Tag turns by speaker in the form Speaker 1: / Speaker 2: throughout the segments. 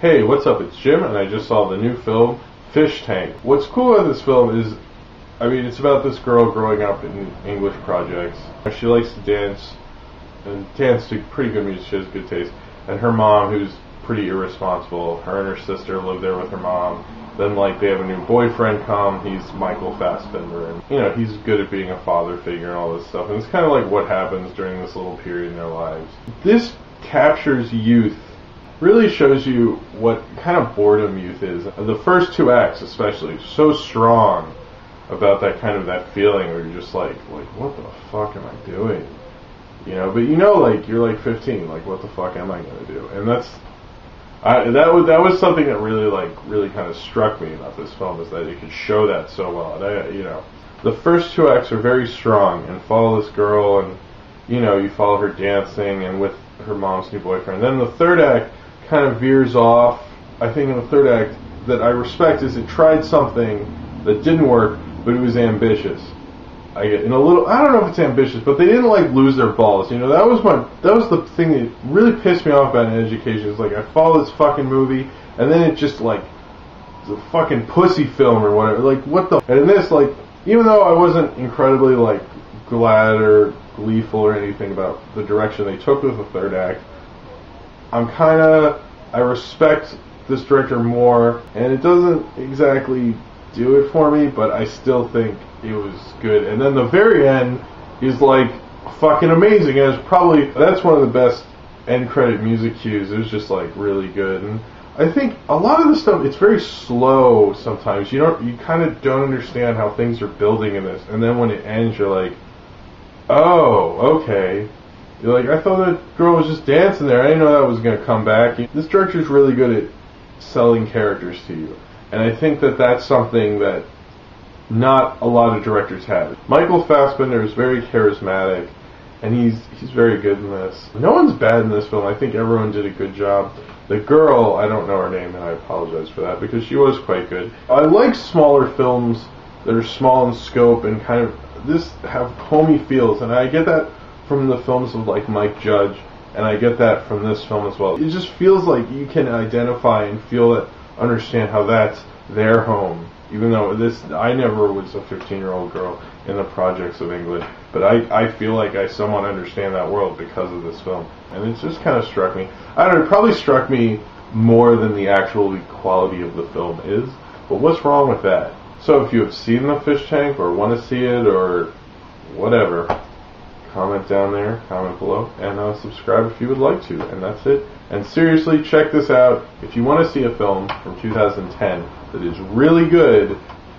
Speaker 1: Hey, what's up? It's Jim, and I just saw the new film, Fish Tank. What's cool about this film is, it's about this girl growing up in English projects. She likes to dance, and dance to pretty good music. She has good taste. And her mom, who's pretty irresponsible, her and her sister live there with her mom. Then, they have a new boyfriend come. He's Michael Fassbender, and, he's good at being a father figure and all this stuff. And it's kind of like what happens during this little period in their lives. This captures youth. Really shows you what kind of boredom youth is. The first two acts especially, so strong about that feeling where you're just like what the fuck am I doing? But you're 15, what the fuck am I gonna do? And that was something that really kind of struck me about this film, is that it could show that so well. The first two acts are very strong and follow this girl, and you follow her dancing and with her mom's new boyfriend. Then the third act kind of veers off. I think in the third act that I respect is it tried something that didn't work, but it was ambitious. I don't know if it's ambitious, but they didn't lose their balls. That was the thing that really pissed me off about education. Is I follow this fucking movie, and then it just it's a fucking pussy film or whatever. What the? And in this, even though I wasn't incredibly glad or gleeful or anything about the direction they took with the third act, I respect this director more, and it doesn't exactly do it for me, but I still think it was good. And then the very end is fucking amazing, and that's one of the best end credit music cues. It was just really good. And I think a lot of the stuff, it's very slow sometimes. You kind of don't understand how things are building in this, and then when it ends you're like, oh, okay. You're I thought that girl was just dancing there. I didn't know that was going to come back. This director's really good at selling characters to you. And I think that that's something that not a lot of directors have. Michael Fassbender is very charismatic, and he's very good in this. No one's bad in this film. I think everyone did a good job. The girl, I don't know her name, and I apologize for that, because she was quite good. I like smaller films that are small in scope and kind of this have homey feels, and I get that from the films of Mike Judge, and I get that from this film as well. It just feels like you can identify and understand how that's their home, even though I never was a 15-year-old girl in the projects of England, but I feel like I somewhat understand that world because of this film, and it just kind of struck me. I don't know, it probably struck me more than the actual quality of the film is, but what's wrong with that? So if you have seen The Fish Tank, or want to see it, or whatever, comment down there, comment below, and subscribe if you would like to, and that's it. And seriously, check this out. If you want to see a film from 2010 that is really good,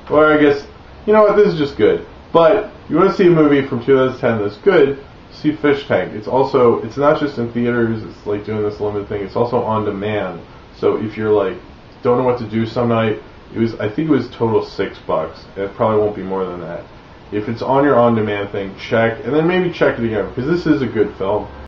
Speaker 1: or I guess, this is just good, but you want to see a movie from 2010 that's good, see Fish Tank. It's not just in theaters, it's doing this limited thing, it's also on demand. So if you're don't know what to do some night, I think it was total $6. It probably won't be more than that. If it's on your on-demand thing, check, and then maybe check it again, because this is a good film.